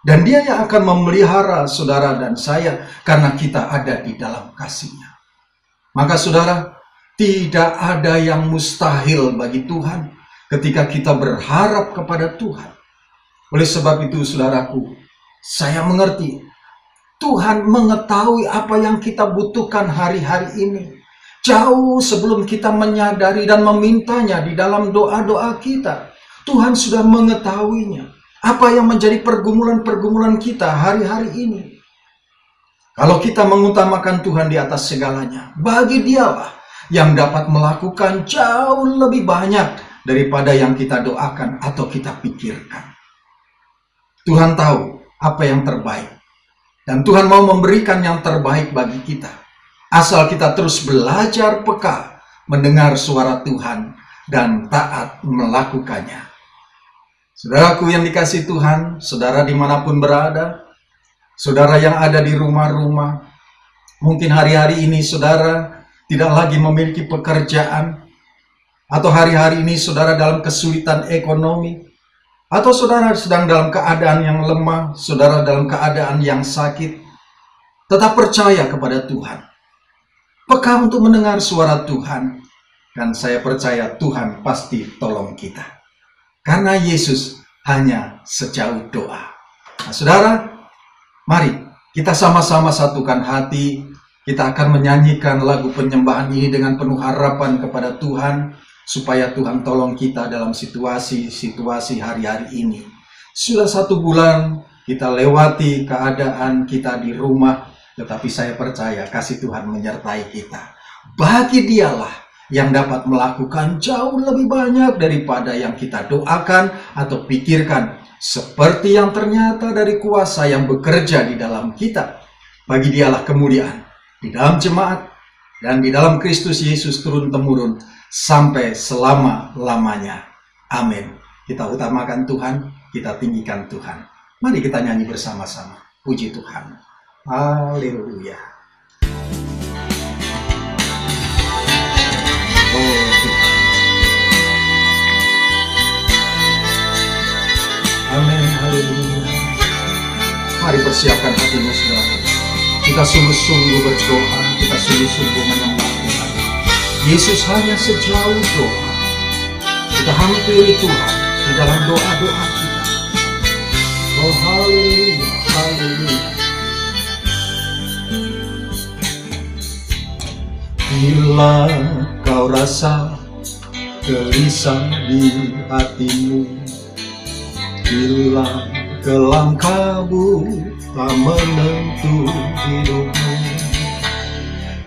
Dan Dia yang akan memelihara saudara dan saya karena kita ada di dalam kasih-Nya. Maka saudara, tidak ada yang mustahil bagi Tuhan ketika kita berharap kepada Tuhan. Oleh sebab itu saudaraku, saya mengerti Tuhan mengetahui apa yang kita butuhkan hari-hari ini. Jauh sebelum kita menyadari dan memintanya di dalam doa-doa kita, Tuhan sudah mengetahuinya. Apa yang menjadi pergumulan-pergumulan kita hari-hari ini. Kalau kita mengutamakan Tuhan di atas segalanya, bagi Dialah yang dapat melakukan jauh lebih banyak daripada yang kita doakan atau kita pikirkan. Tuhan tahu apa yang terbaik. Dan Tuhan mau memberikan yang terbaik bagi kita. Asal kita terus belajar peka, mendengar suara Tuhan, dan taat melakukannya. Saudaraku yang dikasihi Tuhan, saudara dimanapun berada, saudara yang ada di rumah-rumah, mungkin hari-hari ini saudara tidak lagi memiliki pekerjaan, atau hari-hari ini saudara dalam kesulitan ekonomi, atau saudara sedang dalam keadaan yang lemah, saudara dalam keadaan yang sakit, tetap percaya kepada Tuhan. Peka untuk mendengar suara Tuhan, dan saya percaya Tuhan pasti tolong kita. Karena Yesus hanya sejauh doa. Nah, saudara, mari kita sama-sama satukan hati. Kita akan menyanyikan lagu penyembahan ini dengan penuh harapan kepada Tuhan, supaya Tuhan tolong kita dalam situasi-situasi hari-hari ini. Sudah 1 bulan kita lewati keadaan kita di rumah, tetapi saya percaya kasih Tuhan menyertai kita. Bagi Dialah yang dapat melakukan jauh lebih banyak daripada yang kita doakan atau pikirkan, seperti yang ternyata dari kuasa yang bekerja di dalam kita. Bagi Dialah kemuliaan di dalam jemaat dan di dalam Kristus Yesus turun-temurun sampai selama-lamanya. Amin. Kita utamakan Tuhan, kita tinggikan Tuhan. Mari kita nyanyi bersama-sama. Puji Tuhan. Haleluya. Oh Tuhan. Amin. Haleluya. Mari persiapkan hatimu saudara. Kita sungguh-sungguh berdoa, kita sungguh-sungguh menyembah Tuhan. Yesus hanya sejauh doa. Kita hampiri Tuhan di dalam doa-doa kita. Oh haleluya, haleluya. Bila kau rasa gelisah di hatimu, bila kelam kabut tak menentu hidupmu,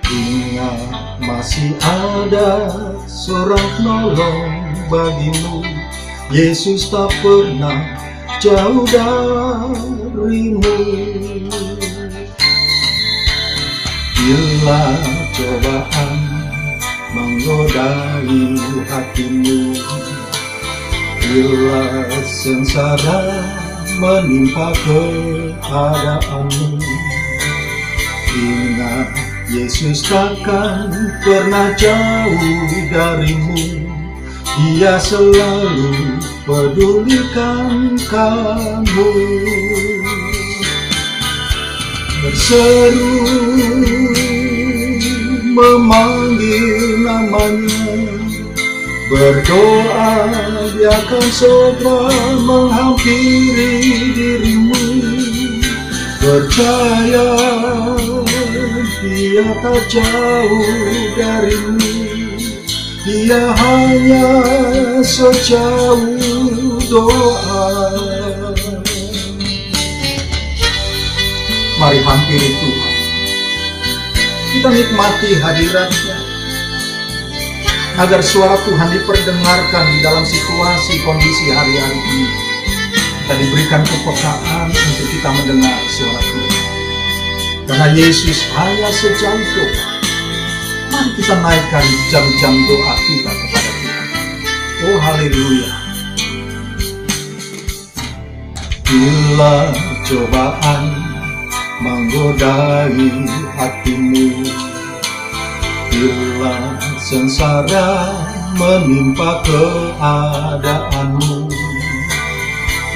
ingat masih ada seorang penolong bagimu. Yesus tak pernah jauh darimu. Bila cobaan menggodai hatimu, bila sengsara menimpa keadaanmu, ingat Yesus takkan pernah jauh darimu. Dia selalu pedulikan kamu. Berseru memanggil namanya, berdoa dia akan segera menghampiri dirimu. Percaya dia tak jauh darimu, dia hanya sejauh doa. Mari hampiri Tuhan, kita nikmati hadirat-Nya, agar suara Tuhan diperdengarkan di dalam situasi kondisi hari-hari ini. Kita diberikan kepekaan untuk kita mendengar suara Tuhan, karena Yesus hanya sejauh doa. Mari kita naikkan jam-jam doa kita kepada Tuhan. Oh haleluya. Bila cobaan menggodai hatimu, bila sengsara menimpa keadaanmu,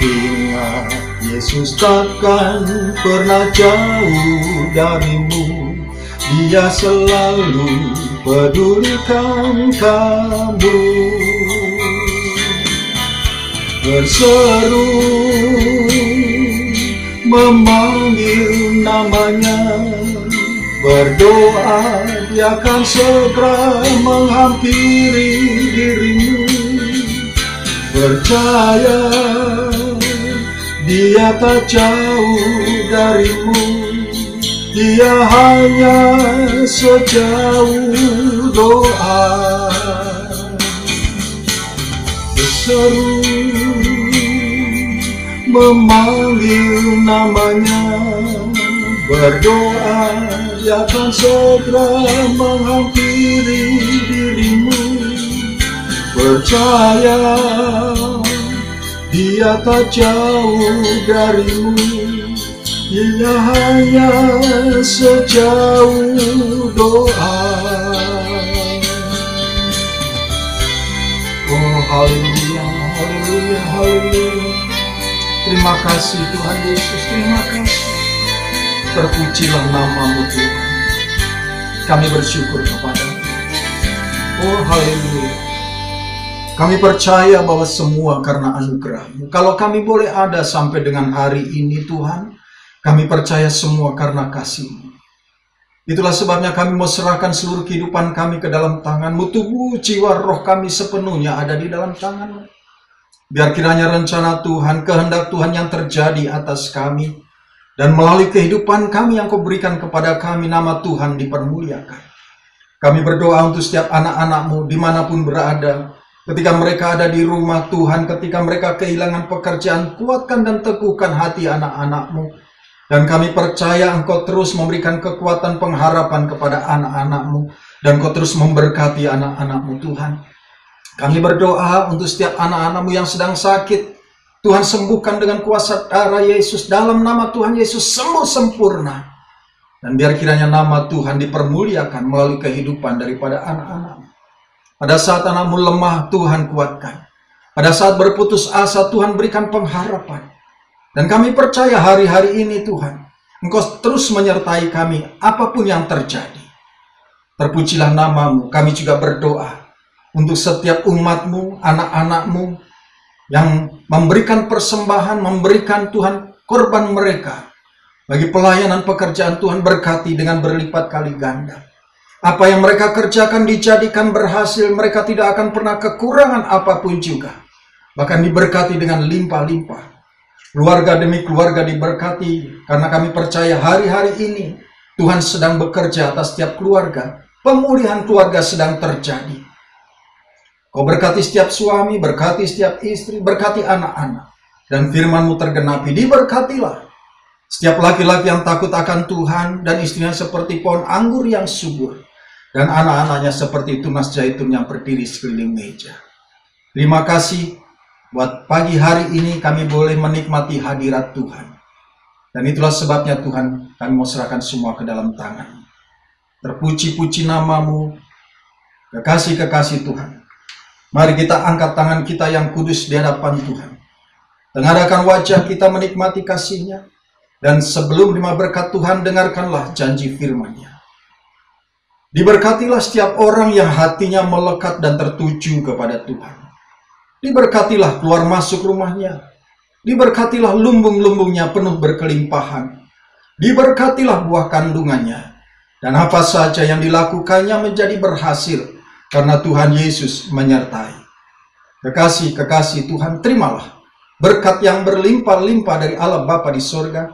ingat Yesus takkan pernah jauh darimu. Dia selalu pedulikan kamu. Berseru memanggil namanya, berdoa dia akan segera menghampiri dirimu. Percaya dia tak jauh darimu, dia hanya sejauh doa. Berseru memanggil namanya, berdoa dia akan segera menghampiri dirimu. Percaya dia tak jauh darimu, dia hanya sejauh doa. Oh haleluya, haleluya, haleluya. Terima kasih Tuhan Yesus, terima kasih. Terpujilah nama-Mu Tuhan. Kami bersyukur kepada-Mu. Oh haleluya. Kami percaya bahwa semua karena anugerah-Mu. Kalau kami boleh ada sampai dengan hari ini Tuhan, kami percaya semua karena kasih-Mu. Itulah sebabnya kami mau serahkan seluruh kehidupan kami ke dalam tangan-Mu. Tubuh, jiwa, roh kami sepenuhnya ada di dalam tangan-Mu. Biar kiranya rencana Tuhan, kehendak Tuhan yang terjadi atas kami, dan melalui kehidupan kami yang Kau berikan kepada kami, nama Tuhan dipermuliakan. Kami berdoa untuk setiap anak-anak-Mu dimanapun berada. Ketika mereka ada di rumah Tuhan, ketika mereka kehilangan pekerjaan, kuatkan dan teguhkan hati anak-anak-Mu. Dan kami percaya Engkau terus memberikan kekuatan pengharapan kepada anak-anak-Mu. Dan Engkau terus memberkati anak-anak-Mu Tuhan. Kami berdoa untuk setiap anak-anak-Mu yang sedang sakit. Tuhan sembuhkan dengan kuasa darah Yesus. Dalam nama Tuhan Yesus sembuh sempurna. Dan biar kiranya nama Tuhan dipermuliakan melalui kehidupan daripada anak-anak-Mu. Pada saat anak-Mu lemah, Tuhan kuatkan. Pada saat berputus asa, Tuhan berikan pengharapan. Dan kami percaya hari-hari ini Tuhan, Engkau terus menyertai kami apapun yang terjadi. Terpujilah nama-Mu. Kami juga berdoa untuk setiap umat-Mu, anak-anak-Mu yang memberikan persembahan, memberikan Tuhan korban mereka. Bagi pelayanan pekerjaan Tuhan berkati dengan berlipat kali ganda. Apa yang mereka kerjakan dijadikan berhasil, mereka tidak akan pernah kekurangan apapun juga. Bahkan diberkati dengan limpah-limpah. Keluarga demi keluarga diberkati, karena kami percaya hari-hari ini Tuhan sedang bekerja atas setiap keluarga. Pemulihan keluarga sedang terjadi. Kau berkati setiap suami, berkati setiap istri, berkati anak-anak. Dan firman-Mu tergenapi, diberkatilah. Setiap laki-laki yang takut akan Tuhan dan istrinya seperti pohon anggur yang subur. Dan anak-anaknya seperti tunas zaitun yang berdiri sekeliling meja. Terima kasih buat pagi hari ini kami boleh menikmati hadirat Tuhan. Dan itulah sebabnya Tuhan, kami mau serahkan semua ke dalam tangan. terpuji-puji namamu. Kekasih-kekasih Tuhan, mari kita angkat tangan kita yang kudus di hadapan Tuhan. Tengadahkan wajah kita menikmati kasih-Nya. Dan sebelum menerima berkat Tuhan, dengarkanlah janji firman-Nya. Diberkatilah setiap orang yang hatinya melekat dan tertuju kepada Tuhan. Diberkatilah keluar masuk rumahnya. Diberkatilah lumbung-lumbungnya penuh berkelimpahan. Diberkatilah buah kandungannya. Dan apa saja yang dilakukannya menjadi berhasil. Karena Tuhan Yesus menyertai. Kekasih-kekasih Tuhan, terimalah berkat yang berlimpah-limpah dari Allah Bapa di sorga.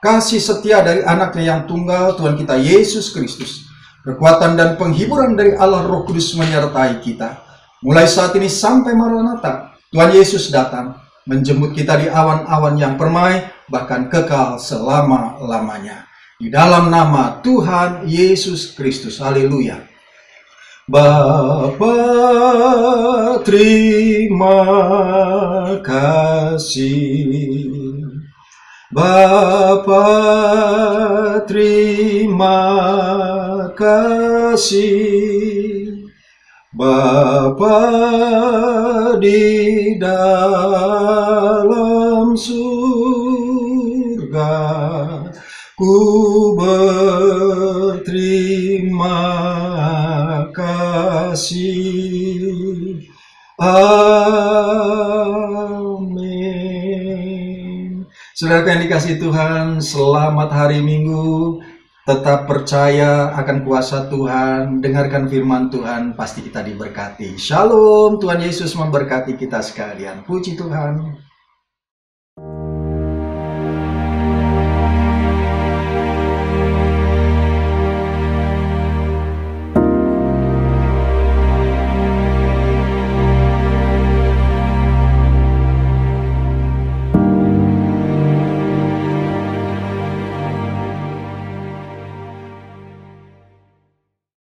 Kasih setia dari anaknya yang tunggal, Tuhan kita Yesus Kristus. Kekuatan dan penghiburan dari Allah Roh Kudus menyertai kita. Mulai saat ini sampai Maranatha, Tuhan Yesus datang menjemput kita di awan-awan yang permai, bahkan kekal selama-lamanya. Di dalam nama Tuhan Yesus Kristus. Haleluya. Bapa, terima kasih. Bapa, terima kasih. Bapa di dalam surga, ku berterima kasih. Amin. Saudara yang dikasihi Tuhan, selamat hari Minggu. Tetap percaya akan kuasa Tuhan. Dengarkan firman Tuhan, pasti kita diberkati. Shalom, Tuhan Yesus memberkati kita sekalian. Puji Tuhan.